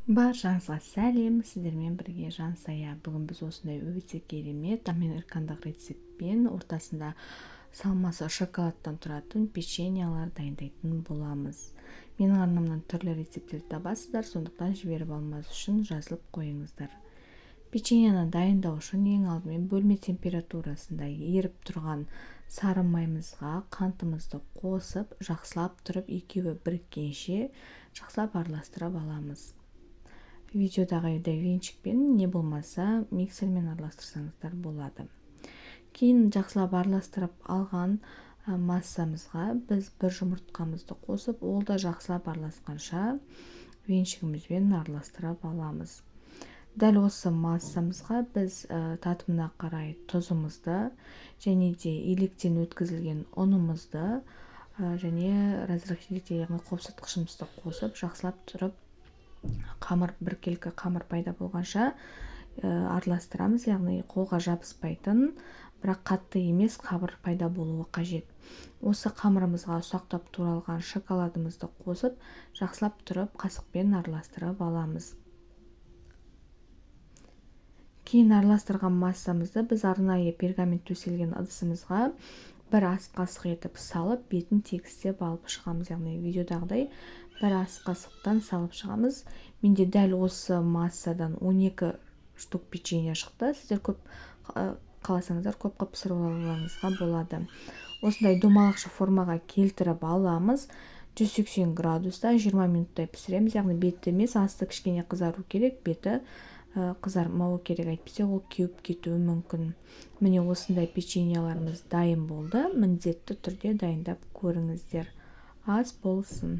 Баршаңызға сәлем, сіздермен бірге Жансая. Бүгін біз осындай өте керемет мен ыркандық рецептпен ортасында салмасы шоколадтан тұратын печеньялар дайындайтын боламыз. Менің арнамнан түрлі рецепттерді табасыздар, сондықтан жіберіп алмас үшін жазылып қойыңыздар. Печеньяны дайындау үшін ең алдымен бөлме температурасында еріп тұрған сары майымызға қантымызды қосып, жақсылап тұрып екеуі біріккенше жақсылап араластырып аламыз. Видеодағыдай венчикпен не болмаса миксермен араластырсаңыздар болады. Кейін жақсылап араластырып алған массамызға біз бір жұмыртқамызды қосып, ол да жақсылап араласқанша венчигімізбен араластырып аламыз. Дәл осы массамызға біз татымына қарай тұзымызды және де електен өткізілген ұнымызды және разрыхлитель, яғни қопсытқышымызды қосып, жақсылап тұрып қамыр, біркелкі қамыр пайда болғанша араластырамыз, яғни қолға жабыспайтын, бірақ қатты емес қамыр пайда болуы қажет. Осы қамырымызға ұсақтап туралған шоколадымызды қосып, жақсылап тұрып қасықпен араластырып аламыз. Кейін араластырған массамызды біз арнайы пергамент төселген ыдысымызға бір ас қасық етіп салып, бетін тегістеп алып шығамыз. Яғни видеодағыдай бір ас қасықтан салып шығамыз. Менде дәл осы массадан 12 штук печенье шықты. Сіздер көп қаласаңыздар көп қып пісіріп алуыңызға болады. Осындай домалақша формаға келтіріп аламыз. 180 градуста 20 минуттай пісіреміз. Яғни беті емес, асты кішкене қызару керек, беті қызармауы керек, әйтпесе ол кеуіп кетуі мүмкін. Міне осындай печеньяларымыз дайын болды. Міндетті түрде дайындап көріңіздер. Ас болсын.